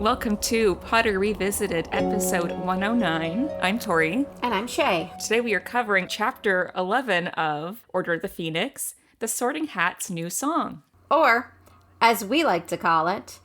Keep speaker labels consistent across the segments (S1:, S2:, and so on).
S1: Welcome to Potter Revisited, episode 109. I'm Tori.
S2: And I'm Shay.
S1: Today we are covering chapter 11 of Order of the Phoenix, the Sorting Hat's new song.
S2: Or, as we like to call it,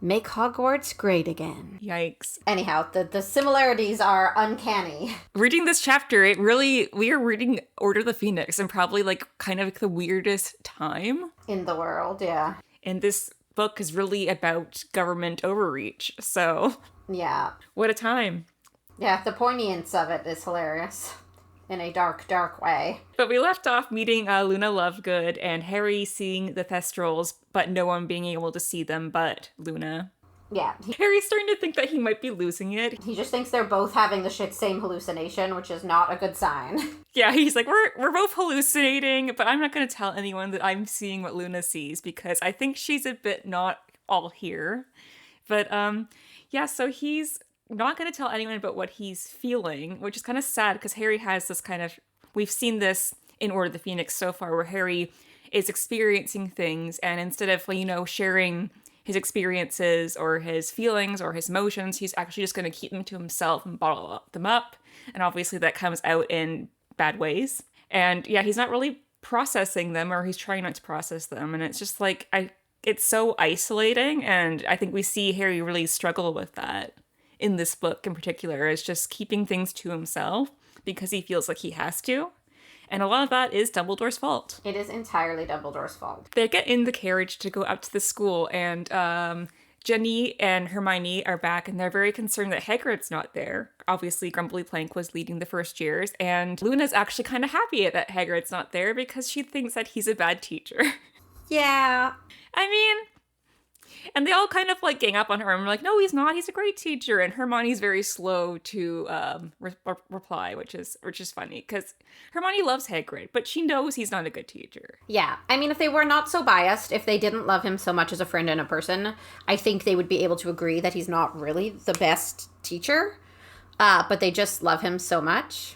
S2: Make Hogwarts Great Again.
S1: Yikes.
S2: Anyhow, the similarities are uncanny.
S1: Reading this chapter, we are reading Order of the Phoenix in probably kind of the weirdest time.
S2: In the world, yeah.
S1: And this book is really about government overreach, so...
S2: Yeah.
S1: What a time.
S2: Yeah, the poignance of it is hilarious. In a dark, dark way.
S1: But we left off meeting Luna Lovegood and Harry seeing the Thestrals, but no one being able to see them but Luna.
S2: Yeah.
S1: Harry's starting to think that he might be losing it.
S2: He just thinks they're both having the same hallucination, which is not a good sign.
S1: Yeah, he's like, we're both hallucinating, but I'm not going to tell anyone that I'm seeing what Luna sees because I think she's a bit not all here. But, yeah, so he's not going to tell anyone about what he's feeling, which is kind of sad because Harry has this kind of... We've seen this in Order of the Phoenix so far where Harry is experiencing things and instead of, sharing his experiences or his feelings or his emotions, he's actually just going to keep them to himself and bottle them up. And obviously that comes out in bad ways. And yeah, he's not really processing them or he's trying not to process them. And it's just it's so isolating. And I think we see Harry really struggle with that in this book in particular, is just keeping things to himself because he feels like he has to. And a lot of that is Dumbledore's fault.
S2: It is entirely Dumbledore's fault.
S1: They get in the carriage to go up to the school, and Ginny and Hermione are back, and they're very concerned that Hagrid's not there. Obviously, Grumbly Plank was leading the first years, and Luna's actually kind of happy that Hagrid's not there because she thinks that he's a bad teacher.
S2: Yeah.
S1: I mean... And they all kind of gang up on her and we're like, no, he's not. He's a great teacher. And Hermione's very slow to reply, which is funny because Hermione loves Hagrid, but she knows he's not a good teacher.
S2: Yeah. I mean, if they were not so biased, if they didn't love him so much as a friend and a person, I think they would be able to agree that he's not really the best teacher. But they just love him so much.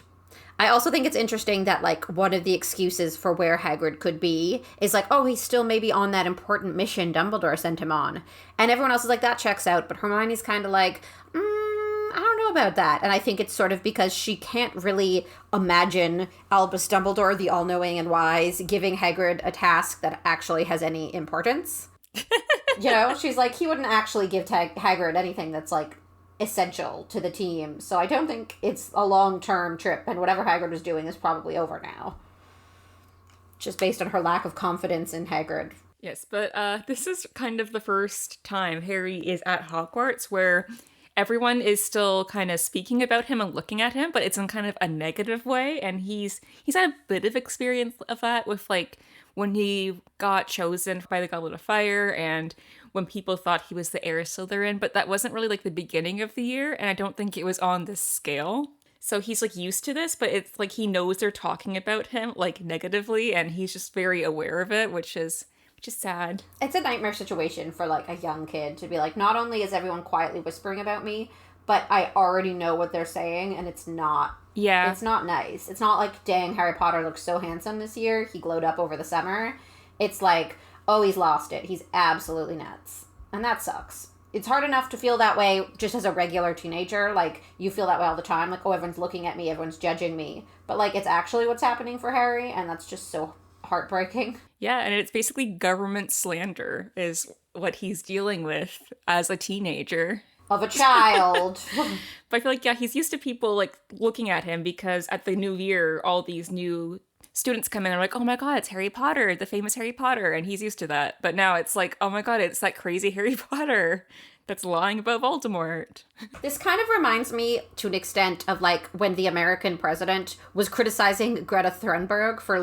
S2: I also think it's interesting that, one of the excuses for where Hagrid could be is oh, he's still maybe on that important mission Dumbledore sent him on. And everyone else is that checks out. But Hermione's kind of I don't know about that. And I think it's sort of because she can't really imagine Albus Dumbledore, the all-knowing and wise, giving Hagrid a task that actually has any importance. She's he wouldn't actually give Hagrid anything that's, essential to the team. So I don't think it's a long-term trip, and whatever Hagrid was doing is probably over now. Just based on her lack of confidence in Hagrid.
S1: Yes, but this is kind of the first time Harry is at Hogwarts where everyone is still kind of speaking about him and looking at him, but it's in kind of a negative way, and he's had a bit of experience of that with when he got chosen by the Goblet of Fire and when people thought he was the heir Slytherin, but that wasn't really the beginning of the year, and I don't think it was on this scale. So he's used to this, but it's he knows they're talking about him negatively, and he's just very aware of it, which is sad.
S2: It's a nightmare situation for a young kid to be not only is everyone quietly whispering about me, but I already know what they're saying, and it's not.
S1: Yeah.
S2: It's not nice. It's not dang, Harry Potter looks so handsome this year. He glowed up over the summer. It's oh, he's lost it. He's absolutely nuts. And that sucks. It's hard enough to feel that way just as a regular teenager. You feel that way all the time. Oh, everyone's looking at me. Everyone's judging me. But, it's actually what's happening for Harry, and that's just so heartbreaking.
S1: Yeah, and it's basically government slander is what he's dealing with as a teenager.
S2: Of a child.
S1: But I feel yeah, he's used to people, looking at him because at the new year, all these new students come in and are oh my god, it's Harry Potter, the famous Harry Potter, and he's used to that. But now it's oh my god, it's that crazy Harry Potter that's lying about Voldemort.
S2: This kind of reminds me to an extent of when the American president was criticizing Greta Thunberg for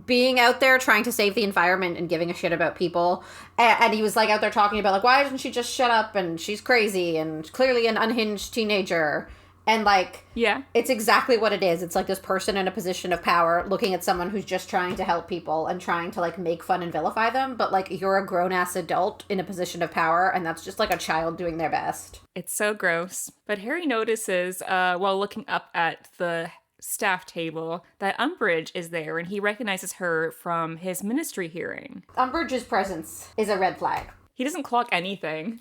S2: being out there trying to save the environment and giving a shit about people. And he was out there talking about why doesn't she just shut up, and she's crazy and clearly an unhinged teenager. And
S1: yeah,
S2: it's exactly what it is. It's this person in a position of power looking at someone who's just trying to help people and trying to make fun and vilify them. But you're a grown-ass adult in a position of power, and that's just a child doing their best.
S1: It's so gross. But Harry notices while looking up at the staff table that Umbridge is there, and he recognizes her from his ministry hearing.
S2: Umbridge's presence is a red flag.
S1: He doesn't clock anything.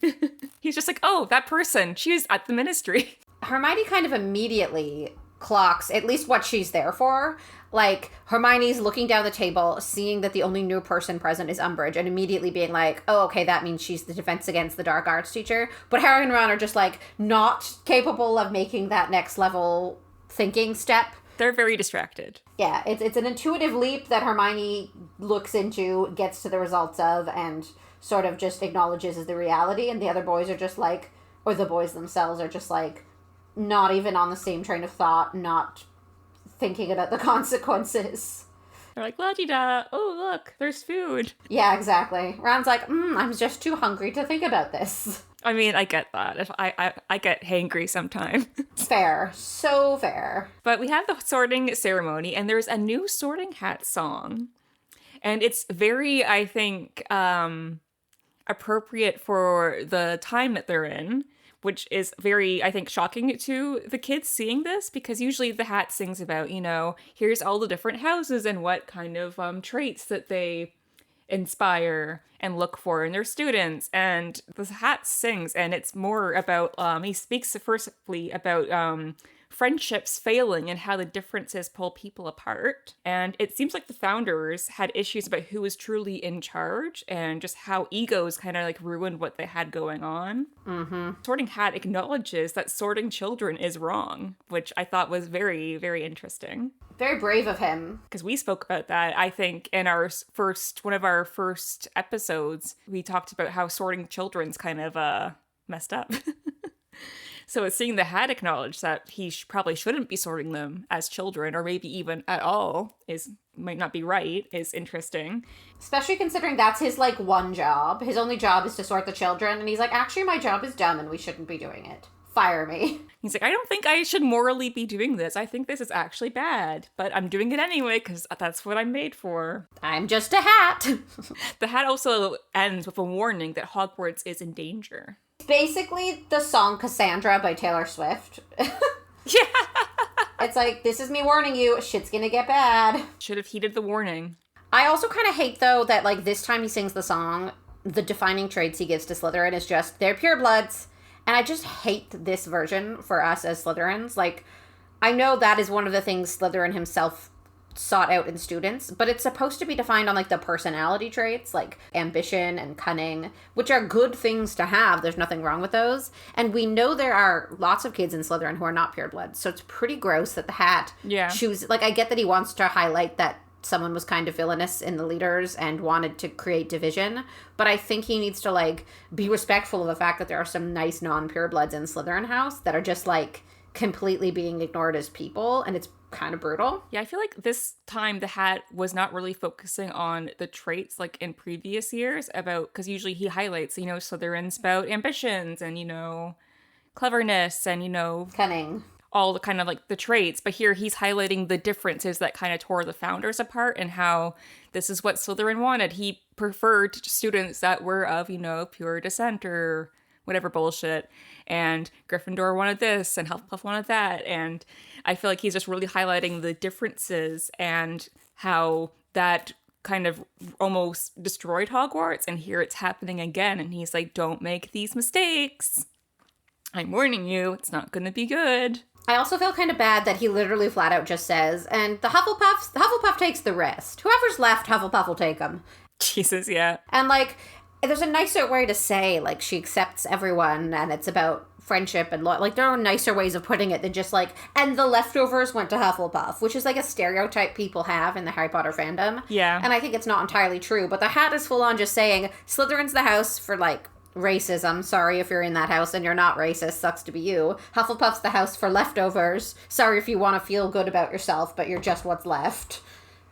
S1: He's just like, oh, that person, she was at the ministry.
S2: Hermione kind of immediately clocks at least what she's there for. Like, Hermione's looking down the table, seeing that the only new person present is Umbridge, and immediately being like, oh, okay, that means she's the Defense Against the Dark Arts teacher. But Harry and Ron are just, like, not capable of making that next level thinking step.
S1: They're very distracted.
S2: Yeah, it's an intuitive leap that Hermione looks into, gets to the results of, and sort of just acknowledges as the reality, and the other boys are just like, or the boys themselves are just like, not even on the same train of thought, not thinking about the consequences.
S1: They're like, la-di-da, oh, look, there's food.
S2: Yeah, exactly. Ron's like, I'm just too hungry to think about this.
S1: I mean, I get that. If I get hangry sometimes.
S2: Fair. So fair.
S1: But we have the sorting ceremony, and there's a new Sorting Hat song. And it's very, I think, appropriate for the time that they're in, which is very, I think, shocking to the kids seeing this, because usually the Hat sings about, here's all the different houses and what kind of traits that they inspire and look for in their students. And the Hat sings, and it's more about, he speaks firstly about friendships failing and how the differences pull people apart. And it seems like the founders had issues about who was truly in charge and just how egos kind of like ruined what they had going on. Mm-hmm. Sorting Hat acknowledges that sorting children is wrong, which I thought was very, very interesting.
S2: Very brave of him.
S1: Because we spoke about that, I think, in one of our first episodes. We talked about how sorting children's kind of messed up. So it's seeing the Hat acknowledge that he probably shouldn't be sorting them as children, or maybe even at all, might not be right, is interesting.
S2: Especially considering that's his, one job. His only job is to sort the children, and he's like, actually, my job is dumb and we shouldn't be doing it. Fire me.
S1: He's like, I don't think I should morally be doing this. I think this is actually bad, but I'm doing it anyway because that's what I'm made for.
S2: I'm just a hat.
S1: The Hat also ends with a warning that Hogwarts is in danger.
S2: Basically the song Cassandra by Taylor Swift.
S1: Yeah.
S2: It's like, this is me warning you, shit's gonna get bad.
S1: Should have heeded the warning.
S2: I also kind of hate, though, that, this time he sings the song, the defining traits he gives to Slytherin is just, they're purebloods. And I just hate this version for us as Slytherins. I know that is one of the things Slytherin himself sought out in students, but it's supposed to be defined on, the personality traits, like ambition and cunning, which are good things to have. There's nothing wrong with those. And we know there are lots of kids in Slytherin who are not purebloods, so it's pretty gross that the Hat chooses... I get that he wants to highlight that someone was kind of villainous in the leaders and wanted to create division, but I think he needs to, be respectful of the fact that there are some nice non-purebloods in Slytherin House that are just, completely being ignored as people, and it's kind of brutal.
S1: Yeah, I feel like this time the Hat was not really focusing on the traits like in previous years because usually he highlights, Slytherin's about ambitions and, cleverness and,
S2: cunning.
S1: All the kind of the traits, but here he's highlighting the differences that kind of tore the founders apart and how this is what Slytherin wanted. He preferred students that were of, pure descent or whatever bullshit, and Gryffindor wanted this and Hufflepuff wanted that, and I feel like he's just really highlighting the differences and how that kind of almost destroyed Hogwarts, and here it's happening again, and he's like, don't make these mistakes. I'm warning you, it's not going to be good.
S2: I also feel kind of bad that he literally flat out just says, and the Hufflepuff takes the rest. Whoever's left, Hufflepuff will take them.
S1: Jesus, yeah.
S2: And, there's a nicer way to say, she accepts everyone, and it's about friendship and, there are nicer ways of putting it than just, and the leftovers went to Hufflepuff, which is, a stereotype people have in the Harry Potter fandom.
S1: Yeah.
S2: And I think it's not entirely true, but the Hat is full on just saying, Slytherin's the house for, racism. Sorry if you're in that house and you're not racist. Sucks to be you. Hufflepuff's the house for leftovers. Sorry if you want to feel good about yourself, but you're just what's left.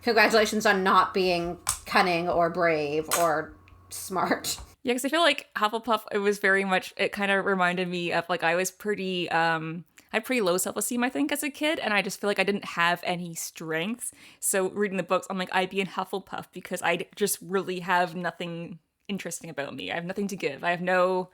S2: Congratulations on not being cunning or brave or smart.
S1: Yeah, because I feel like Hufflepuff, it kind of reminded me of, I was pretty, I had pretty low self-esteem, I think, as a kid, and I just feel like I didn't have any strengths. So reading the books, I'm like, I'd be in Hufflepuff because I just really have nothing interesting about me. I have nothing to give. I have no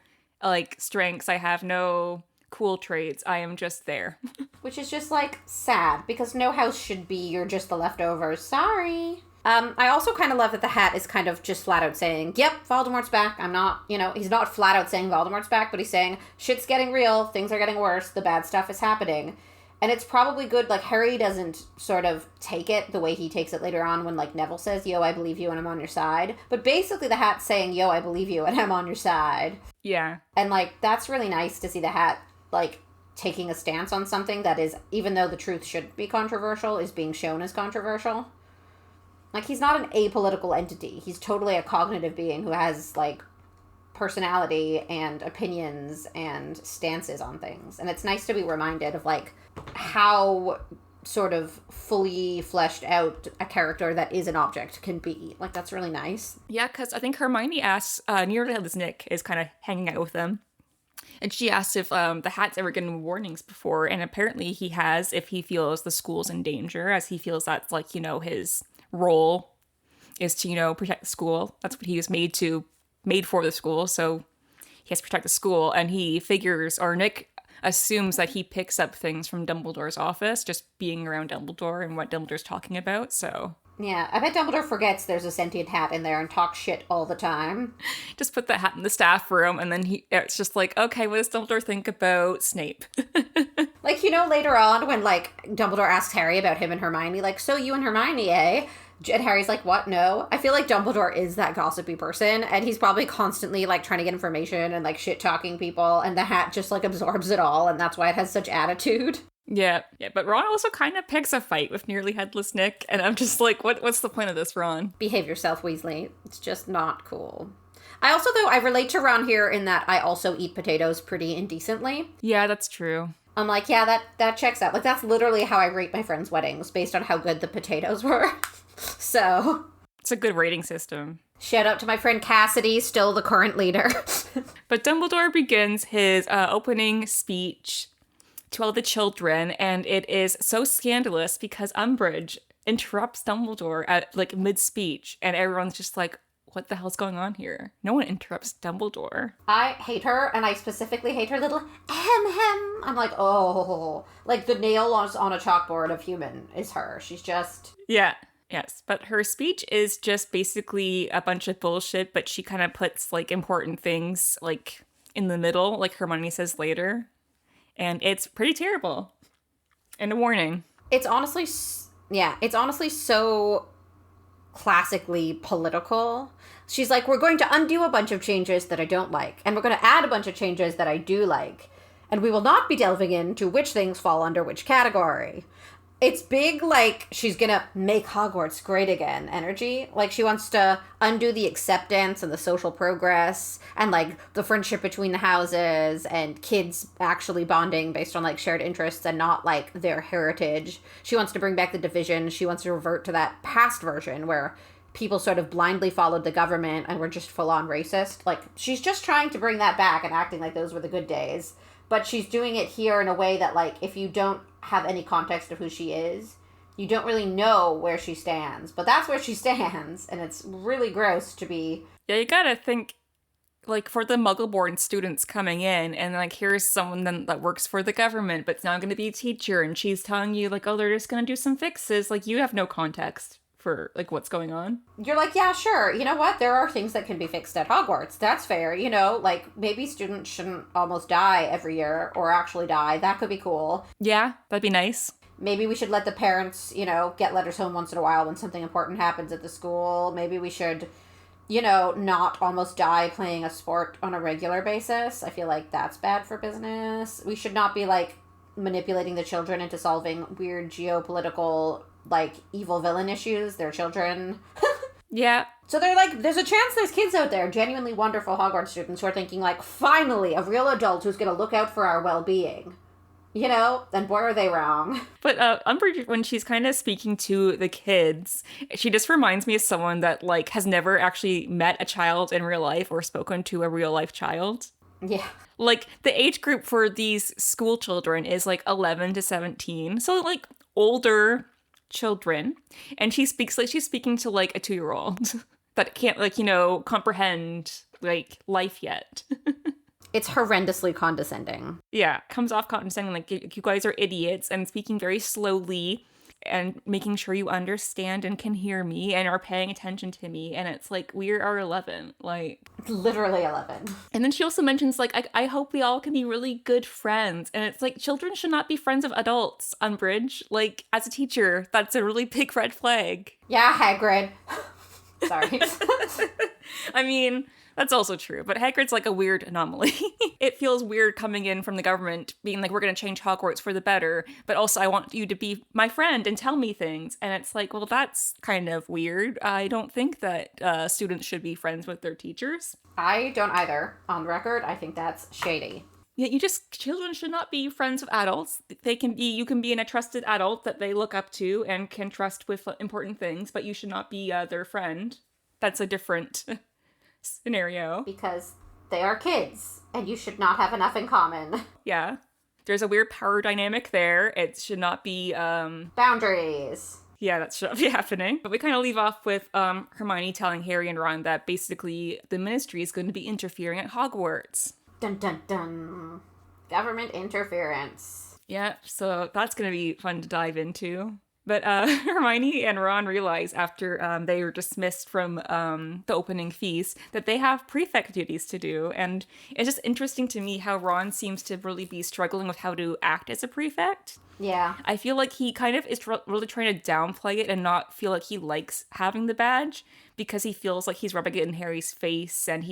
S1: strengths. I have no cool traits. I am just there.
S2: Which is just sad because no house should be you're just the leftovers. Sorry. I also kind of love that the hat is kind of just flat out saying, yep, Voldemort's back. I'm not, he's not flat out saying Voldemort's back, but he's saying, shit's getting real, things are getting worse, the bad stuff is happening. And it's probably good, like, Harry doesn't sort of take it the way he takes it later on when, like, Neville says, yo, I believe you and I'm on your side. But basically the hat's saying, yo, I believe you and I'm on your side.
S1: Yeah.
S2: And, like, that's really nice to see the hat, like, taking a stance on something that is, even though the truth should be controversial, is being shown as controversial. Like, he's not an apolitical entity. He's totally a cognitive being who has, like, personality and opinions and stances on things. And it's nice to be reminded of, like, how sort of fully fleshed out a character that is an object can be. Like, that's really nice.
S1: Yeah, because I think Hermione asks, nearly headless Nick is kind of hanging out with them. And she asks if the hat's ever given warnings before. And apparently he has, if he feels the school's in danger, as he feels that's, like, his role is to, protect the school. That's what he was made for the school. So he has to protect the school. And he figures, or Nick assumes that he picks up things from Dumbledore's office, just being around Dumbledore and what Dumbledore's talking about, so...
S2: Yeah, I bet Dumbledore forgets there's a sentient hat in there and talks shit all the time.
S1: Just put the hat in the staff room, and then it's just like, okay, what does Dumbledore think about Snape?
S2: Like, later on when, like, Dumbledore asks Harry about him and Hermione, like, so you and Hermione, eh? And Harry's like, what? No. I feel like Dumbledore is that gossipy person, and he's probably constantly, like, trying to get information and, like, shit-talking people, and the hat just, like, absorbs it all, and that's why it has such attitude.
S1: Yeah, but Ron also kind of picks a fight with nearly headless Nick, and I'm just like, what's the point of this, Ron?
S2: Behave yourself, Weasley. It's just not cool. I also, though, I relate to Ron here in that I also eat potatoes pretty indecently.
S1: Yeah, that's true.
S2: I'm like, yeah, that checks out. Like, that's literally how I rate my friends' weddings, based on how good the potatoes were. So...
S1: It's a good rating system.
S2: Shout out to my friend Cassidy, still the current leader.
S1: But Dumbledore begins his opening speech to all the children, and it is so scandalous because Umbridge interrupts Dumbledore at, like, mid-speech, and everyone's just like, what the hell's going on here? No one interrupts Dumbledore.
S2: I hate her, and I specifically hate her little hem. I'm like, oh. Like, the nail on a chalkboard of human is her. She's just...
S1: Yeah. Yes, but her speech is just basically a bunch of bullshit, but she kind of puts, like, important things, like, in the middle, like Hermione says later. And it's pretty terrible. And a warning.
S2: It's honestly so classically political. She's like, we're going to undo a bunch of changes that I don't like, and we're going to add a bunch of changes that I do like, and we will not be delving into which things fall under which category. It's big, like, she's gonna make Hogwarts great again energy. Like, she wants to undo the acceptance and the social progress and, like, the friendship between the houses and kids actually bonding based on, like, shared interests and not, like, their heritage. She wants to bring back the division. She wants to revert to that past version where people sort of blindly followed the government and were just full-on racist. Like, she's just trying to bring that back and acting like those were the good days. But she's doing it here in a way that, like, if you don't have any context of who she is, you don't really know where she stands. But that's where she stands, and it's really gross to be...
S1: Yeah, you gotta think, like, for the Muggle-born students coming in, and, like, here's someone then that works for the government, but's now gonna be a teacher, and she's telling you, like, oh, they're just gonna do some fixes. Like, you have no context for, like, what's going on.
S2: You're like, yeah, sure. You know what? There are things that can be fixed at Hogwarts. That's fair. Like, maybe students shouldn't almost die every year or actually die. That could be cool.
S1: Yeah, that'd be nice.
S2: Maybe we should let the parents, get letters home once in a while when something important happens at the school. Maybe we should, not almost die playing a sport on a regular basis. I feel like that's bad for business. We should not be, like, manipulating the children into solving weird geopolitical, like, evil villain issues. They're children.
S1: Yeah.
S2: So they're like, there's a chance there's kids out there, genuinely wonderful Hogwarts students who are thinking, like, finally, a real adult who's going to look out for our well-being. And boy, are they wrong.
S1: But Umbridge, when she's kind of speaking to the kids, she just reminds me of someone that, like, has never actually met a child in real life or spoken to a real-life child.
S2: Yeah.
S1: Like, the age group for these school children is, like, 11 to 17. So, like, older children. And she speaks like she's speaking to, like, a 2-year-old that can't, like, comprehend, like, life yet.
S2: It's horrendously condescending.
S1: Yeah, comes off condescending, like, you guys are idiots, and speaking very slowly and making sure you understand and can hear me and are paying attention to me. And it's like, we are 11. Like,
S2: literally 11.
S1: And then she also mentions, like, I hope we all can be really good friends. And it's like, children should not be friends of adults, Umbridge. Like, as a teacher, that's a really big red flag.
S2: Yeah, Hagrid. Sorry.
S1: I mean, that's also true, but Hagrid's like a weird anomaly. It feels weird coming in from the government, being like, we're going to change Hogwarts for the better, but also I want you to be my friend and tell me things. And it's like, well, that's kind of weird. I don't think that students should be friends with their teachers.
S2: I don't either. On the record, I think that's shady.
S1: Yeah, children should not be friends with adults. You can be a trusted adult that they look up to and can trust with important things, but you should not be their friend. That's a different scenario.
S2: Because they are kids, and you should not have enough in common.
S1: Yeah. There's a weird power dynamic there. It should not be,
S2: boundaries.
S1: Yeah, that should not be happening. But we kind of leave off with Hermione telling Harry and Ron that basically the Ministry is going to be interfering at Hogwarts.
S2: Dun dun dun. Government interference.
S1: Yeah, so that's going to be fun to dive into. But Hermione and Ron realize after they were dismissed from the opening feast that they have prefect duties to do. And it's just interesting to me how Ron seems to really be struggling with how to act as a prefect.
S2: Yeah.
S1: I feel like he kind of is really trying to downplay it and not feel like he likes having the badge because he feels like he's rubbing it in Harry's face and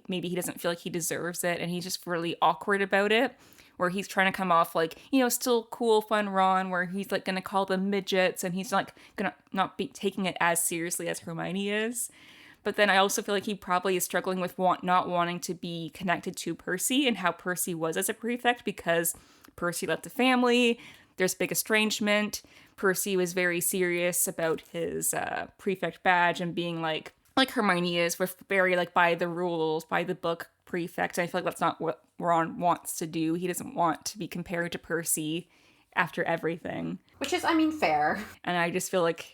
S1: maybe he doesn't feel like he deserves it and he's just really awkward about it, where he's trying to come off like, still cool, fun Ron, where he's like going to call them midgets and he's like going to not be taking it as seriously as Hermione is. But then I also feel like he probably is struggling with not wanting to be connected to Percy and how Percy was as a prefect because Percy left the family. There's big estrangement. Percy was very serious about his prefect badge and being like Hermione is, with very like by the rules, by the book prefect. And I feel like that's not what Ron wants to do. He doesn't want to be compared to Percy after everything.
S2: Which is, fair.
S1: And I just feel like,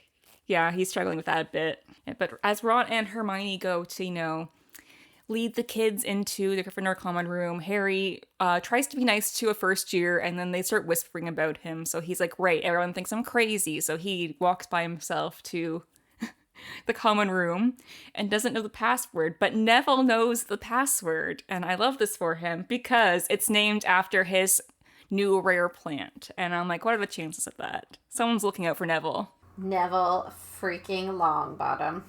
S1: yeah, he's struggling with that a bit. But as Ron and Hermione go to, lead the kids into the Gryffindor common room, Harry tries to be nice to a first year, and then they start whispering about him. So he's like, right, everyone thinks I'm crazy. So he walks by himself to the common room and doesn't know the password, but Neville knows the password. And I love this for him because it's named after his new rare plant. And I'm like, what are the chances of that? Someone's looking out for Neville.
S2: Neville freaking Longbottom.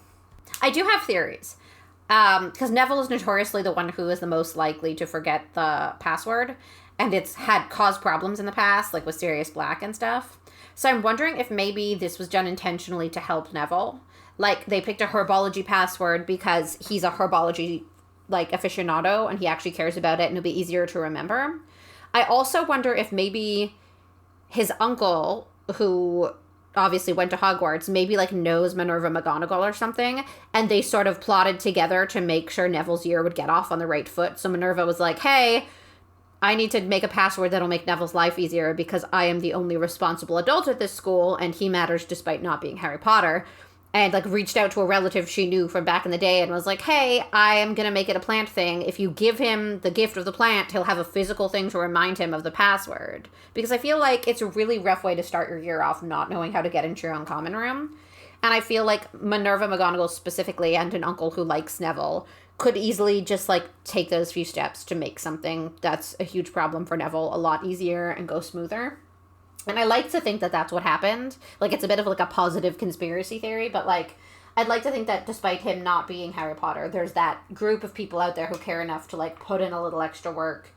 S2: I do have theories. Because Neville is notoriously the one who is the most likely to forget the password. And it's had caused problems in the past, like with Sirius Black and stuff. So I'm wondering if maybe this was done intentionally to help Neville. Like, they picked a herbology password because he's a herbology, aficionado, and he actually cares about it, and it'll be easier to remember. I also wonder if maybe his uncle, who obviously went to Hogwarts, maybe, knows Minerva McGonagall or something, and they sort of plotted together to make sure Neville's year would get off on the right foot. So Minerva was like, hey, I need to make a password that'll make Neville's life easier because I am the only responsible adult at this school, and he matters despite not being Harry Potter. And, reached out to a relative she knew from back in the day and was like, hey, I am going to make it a plant thing. If you give him the gift of the plant, he'll have a physical thing to remind him of the password. Because I feel like it's a really rough way to start your year off not knowing how to get into your own common room. And I feel like Minerva McGonagall specifically and an uncle who likes Neville could easily just, take those few steps to make something that's a huge problem for Neville a lot easier and go smoother. And I like to think that that's what happened. It's a bit of, a positive conspiracy theory, but, I'd like to think that despite him not being Harry Potter, there's that group of people out there who care enough to, put in a little extra work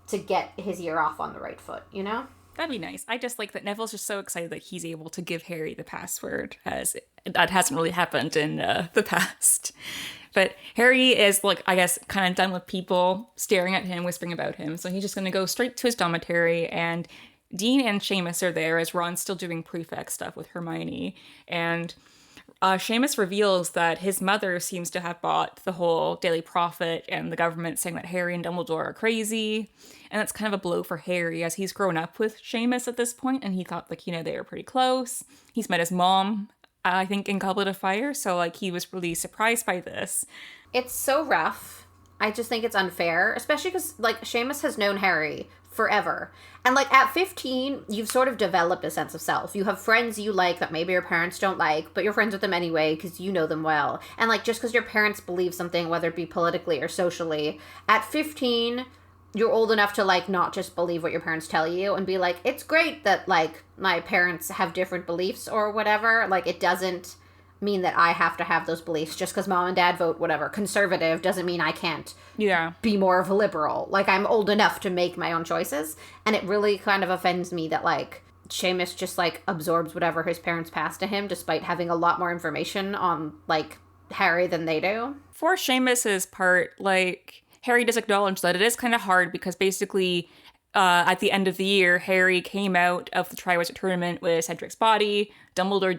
S2: to get his year off on the right foot,
S1: That'd be nice. I just like that Neville's just so excited that he's able to give Harry the password, as that hasn't really happened in the past. But Harry is, I guess, kind of done with people staring at him, whispering about him. So he's just going to go straight to his dormitory, and Dean and Seamus are there as Ron's still doing prefect stuff with Hermione. And Seamus reveals that his mother seems to have bought the whole Daily Prophet and the government saying that Harry and Dumbledore are crazy. And that's kind of a blow for Harry as he's grown up with Seamus at this point, and he thought, they were pretty close. He's met his mom, I think, in Goblet of Fire. So, he was really surprised by this.
S2: It's so rough. I just think it's unfair, especially because, like, Seamus has known Harry forever. And, like, at 15, you've sort of developed a sense of self. You have friends you like that maybe your parents don't like, but you're friends with them anyway because you know them well. And, like, just because your parents believe something, whether it be politically or socially, at 15, you're old enough to, like, not just believe what your parents tell you and be like, it's great that, like, my parents have different beliefs or whatever. Like, it doesn't mean that I have to have those beliefs. Just because mom and dad vote whatever conservative doesn't mean I can't be more of a liberal. Like, I'm old enough to make my own choices. And it really kind of offends me that, like, Seamus just, like, absorbs whatever his parents pass to him despite having a lot more information on, like, Harry than they do.
S1: For Seamus's part, like, Harry does acknowledge that it is kind of hard because basically at the end of the year, Harry came out of the Triwizard Tournament with Cedric's body. Dumbledore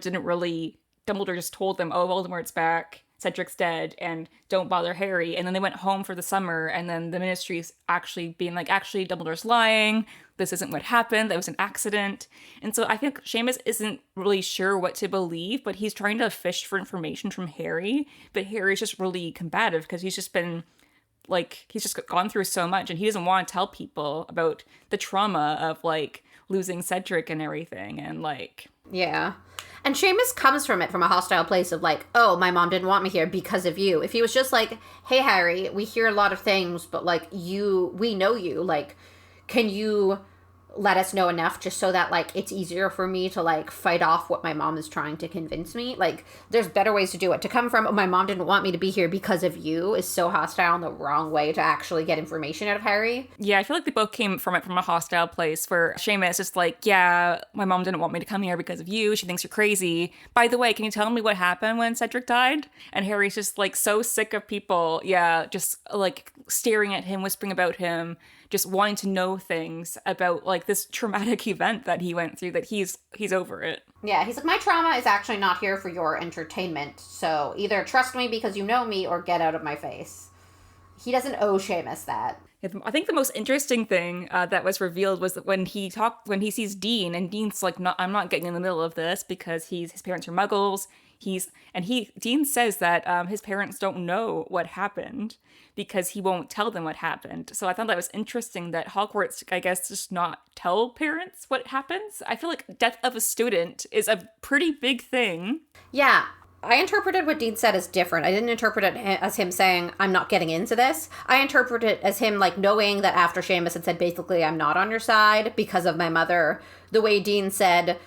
S1: just told them, oh, Voldemort's back, Cedric's dead, and don't bother Harry. And then they went home for the summer, and then the Ministry's actually being like, actually, Dumbledore's lying. This isn't what happened. That was an accident. And so I think Seamus isn't really sure what to believe, but he's trying to fish for information from Harry. But Harry's just really combative because he's just been, like, he's just gone through so much, and he doesn't want to tell people about the trauma of, like, losing Cedric and everything, and, like...
S2: Yeah. And Seamus comes from it from a hostile place of like, oh, my mom didn't want me here because of you. If he was just like, hey, Harry, we hear a lot of things, but like we know you. Like, can you let us know enough just so that like it's easier for me to like fight off what my mom is trying to convince me? Like, there's better ways to do it. To come from, oh, my mom didn't want me to be here because of you is so hostile and the wrong way to actually get information out of Harry.
S1: Yeah, I feel like they both came from it from a hostile place where Seamus is like, yeah, my mom didn't want me to come here because of you. She thinks you're crazy. By the way, can you tell me what happened when Cedric died? And Harry's just like so sick of people, just like staring at him, whispering about him, just wanting to know things about like this traumatic event that he went through, that he's over it.
S2: Yeah, he's like, my trauma is actually not here for your entertainment, so either trust me because you know me or get out of my face. He doesn't owe Seamus that.
S1: I think the most interesting thing that was revealed was that when he sees Dean, and Dean's like, I'm not getting in the middle of this because his parents are muggles. Dean says that his parents don't know what happened because he won't tell them what happened. So I thought that was interesting that Hogwarts, I guess, just not tell parents what happens. I feel like death of a student is a pretty big thing.
S2: Yeah. I interpreted what Dean said as different. I didn't interpret it as him saying, I'm not getting into this. I interpreted it as him, like, knowing that after Seamus had said, basically, I'm not on your side because of my mother. The way Dean said,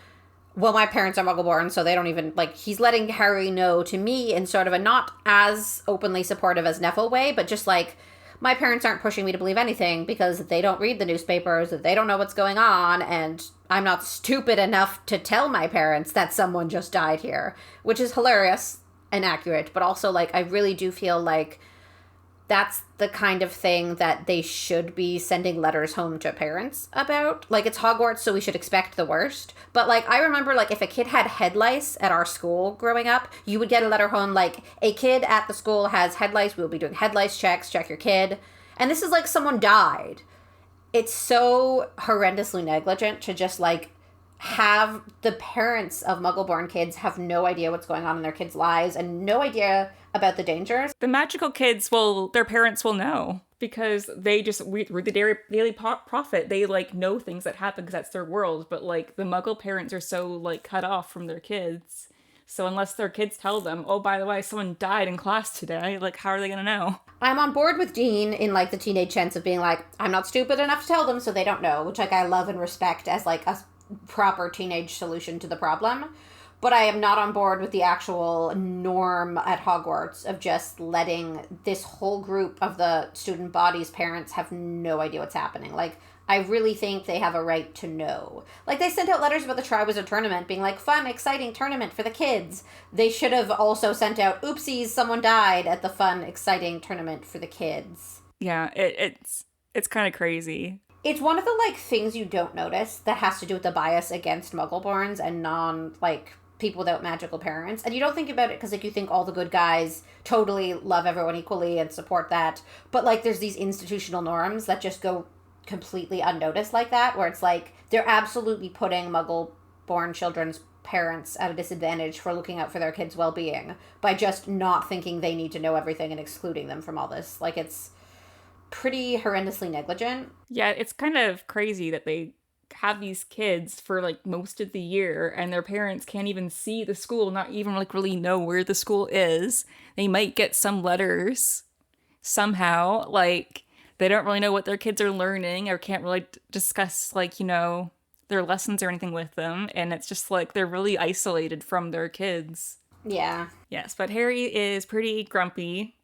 S2: well, my parents are Muggle-born, so they don't even, like, he's letting Harry know to me in sort of a not as openly supportive as Neville way, but just like, my parents aren't pushing me to believe anything because they don't read the newspapers, they don't know what's going on, and I'm not stupid enough to tell my parents that someone just died here, which is hilarious and accurate, but also, like, I really do feel like that's the kind of thing that they should be sending letters home to parents about. Like, it's Hogwarts, so we should expect the worst. But, like, I remember, like, if a kid had head lice at our school growing up, you would get a letter home, like, a kid at the school has head lice, we'll be doing head lice checks, check your kid. And this is, like, someone died. It's so horrendously negligent to just, like, have the parents of Muggle-born kids have no idea what's going on in their kids' lives and no idea about the dangers.
S1: The magical kids their parents will know because they just read the Daily Prophet. They, like, know things that happen because that's their world. But, like, the Muggle parents are so, like, cut off from their kids. So unless their kids tell them, oh, by the way, someone died in class today, like, how are they gonna know?
S2: I'm on board with Dean in, like, the teenage sense of being like, I'm not stupid enough to tell them, so they don't know, which, like, I love and respect as, like, a proper teenage solution to the problem. But I am not on board with the actual norm at Hogwarts of just letting this whole group of the student body's parents have no idea what's happening. Like, I really think they have a right to know. Like, they sent out letters about the Triwizard Tournament being like, fun, exciting tournament for the kids. They should have also sent out, oopsies, someone died at the fun, exciting tournament for the kids.
S1: Yeah, it's kind of crazy.
S2: It's one of the, like, things you don't notice that has to do with the bias against Muggle-borns and people without magical parents. And you don't think about it because, like, you think all the good guys totally love everyone equally and support that. But, like, there's these institutional norms that just go completely unnoticed like that, where it's like they're absolutely putting Muggle-born children's parents at a disadvantage for looking out for their kids' well-being by just not thinking they need to know everything and excluding them from all this. Like, it's pretty horrendously negligent.
S1: Yeah, it's kind of crazy that they have these kids for like most of the year and their parents can't even see the school, not even like really know where the school is. They might get some letters somehow, like they don't really know what their kids are learning or can't really discuss like, their lessons or anything with them, and it's just like they're really isolated from their kids.
S2: Yeah.
S1: Yes, but Harry is pretty grumpy.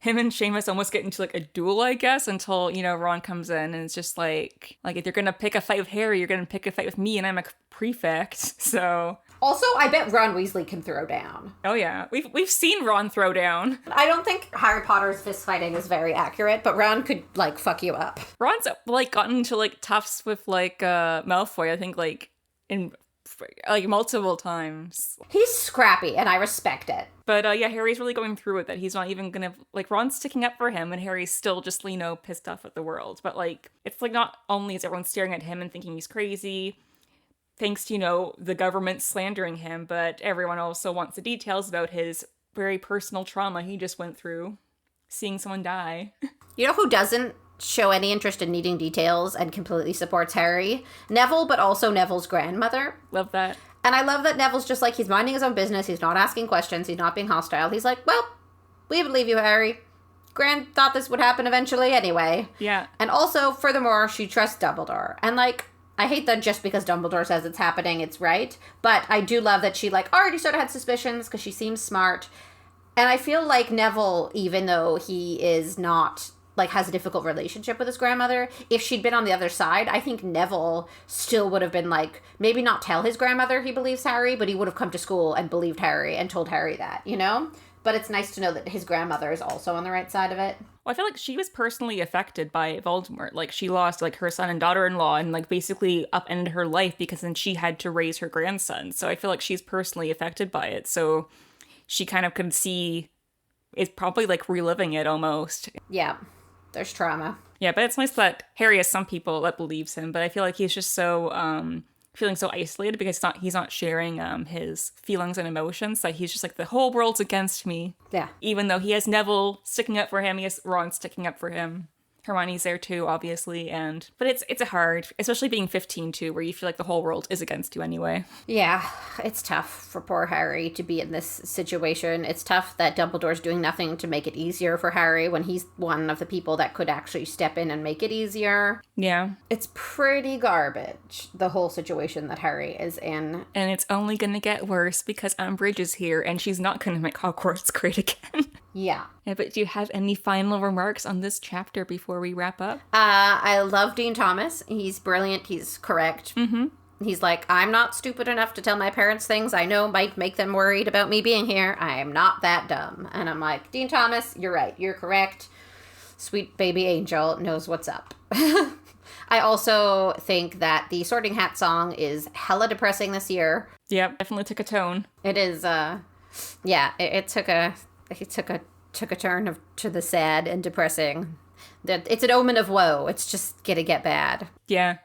S1: Him and Seamus almost get into like a duel, I guess, until, Ron comes in and it's just like if you're gonna pick a fight with Harry, you're gonna pick a fight with me and I'm a prefect, so...
S2: Also, I bet Ron Weasley can throw down.
S1: Oh yeah, we've seen Ron throw down.
S2: I don't think Harry Potter's fist fighting is very accurate, but Ron could, like, fuck you up.
S1: Ron's, like, gotten into, like, toughs with, like, Malfoy, I think, like, in... like multiple times.
S2: He's scrappy and I respect it.
S1: But yeah, Harry's really going through it, that he's not even gonna, like, Ron's sticking up for him and Harry's still just, pissed off at the world. But like, it's like not only is everyone staring at him and thinking he's crazy, thanks to, the government slandering him, but everyone also wants the details about his very personal trauma he just went through, seeing someone die.
S2: You know who doesn't show any interest in needing details and completely supports Harry? Neville, but also Neville's grandmother.
S1: Love that.
S2: And I love that Neville's just like, he's minding his own business, he's not asking questions, he's not being hostile. He's like, well, we believe you, Harry. Gran thought this would happen eventually anyway.
S1: Yeah.
S2: And also, furthermore, she trusts Dumbledore. And like, I hate that just because Dumbledore says it's happening, it's right. But I do love that she like already sort of had suspicions because she seems smart. And I feel like Neville, even though he is not... like, has a difficult relationship with his grandmother, if she'd been on the other side, I think Neville still would have been, like, maybe not tell his grandmother he believes Harry, but he would have come to school and believed Harry and told Harry that, But it's nice to know that his grandmother is also on the right side of it.
S1: Well, I feel like she was personally affected by Voldemort. Like, she lost, like, her son and daughter-in-law and, like, basically upended her life because then she had to raise her grandson. So I feel like she's personally affected by it. So she kind of can see... it's probably, like, reliving it almost.
S2: Yeah. There's trauma.
S1: Yeah, but it's nice that Harry has some people that believes him, but I feel like he's just so, feeling so isolated because he's not sharing, his feelings and emotions, that he's just like, the whole world's against me.
S2: Yeah.
S1: Even though he has Neville sticking up for him, he has Ron sticking up for him. Hermione's there too, obviously, but it's hard, especially being 15 too, where you feel like the whole world is against you anyway.
S2: Yeah, it's tough for poor Harry to be in this situation. It's tough that Dumbledore's doing nothing to make it easier for Harry when he's one of the people that could actually step in and make it easier.
S1: Yeah.
S2: It's pretty garbage, the whole situation that Harry is in.
S1: And it's only gonna get worse because Umbridge is here and she's not gonna make Hogwarts great again.
S2: Yeah.
S1: Yeah, but do you have any final remarks on this chapter before we wrap up?
S2: I love Dean Thomas. He's brilliant. He's correct.
S1: Mm-hmm.
S2: He's like, I'm not stupid enough to tell my parents things I know might make them worried about me being here. I am not that dumb. And I'm like, Dean Thomas, you're right. You're correct. Sweet baby angel knows what's up. I also think that the Sorting Hat song is hella depressing this year.
S1: Yeah, definitely took a tone.
S2: It is, yeah, it took a turn to the sad and depressing. It's an omen of woe. It's just gonna get bad.
S1: Yeah.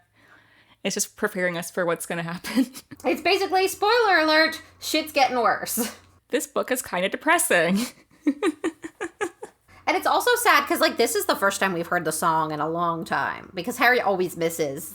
S1: It's just preparing us for what's gonna happen.
S2: It's basically, spoiler alert, shit's getting worse.
S1: This book is kind of depressing.
S2: And it's also sad because, like, this is the first time we've heard the song in a long time. Because Harry always misses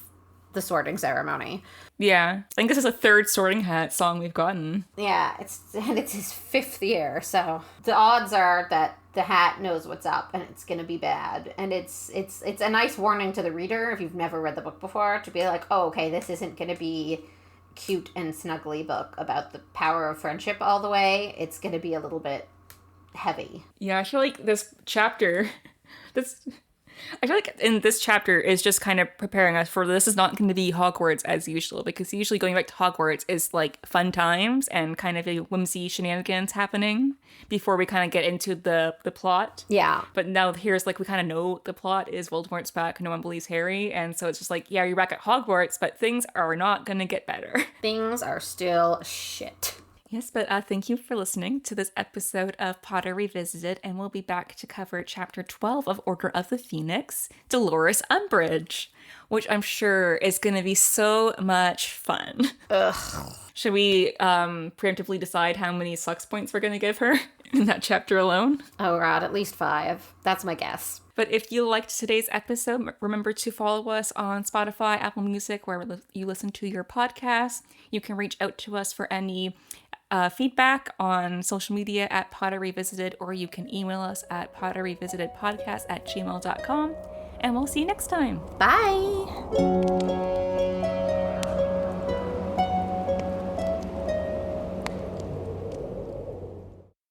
S2: the sorting ceremony.
S1: Yeah. I think this is the third Sorting Hat song we've gotten.
S2: Yeah, it's his 5th year, so the odds are that the hat knows what's up and it's gonna be bad. And it's a nice warning to the reader if you've never read the book before to be like, oh, okay, this isn't gonna be cute and snuggly book about the power of friendship all the way. It's gonna be a little bit heavy.
S1: Yeah, I feel like this chapter, I feel like in this chapter is just kind of preparing us for this is not going to be Hogwarts as usual, because usually going back to Hogwarts is like fun times and kind of a whimsy shenanigans happening before we kind of get into the plot.
S2: Yeah.
S1: But now here's like we kind of know the plot is Voldemort's back, no one believes Harry, and so it's just like, yeah, you're back at Hogwarts, but things are not going to get better.
S2: Things are still shit.
S1: Yes, but thank you for listening to this episode of Potter Revisited, and we'll be back to cover Chapter 12 of Order of the Phoenix, Dolores Umbridge, which I'm sure is going to be so much fun.
S2: Ugh.
S1: Should we preemptively decide how many sucks points we're going to give her? in that chapter alone.
S2: Oh, God, at least 5. That's my guess.
S1: But if you liked today's episode, remember to follow us on Spotify, Apple Music, wherever you listen to your podcasts. You can reach out to us for any feedback on social media at Potter Revisited, or you can email us at potterrevisitedpodcast@gmail.com. And we'll see you next time.
S2: Bye!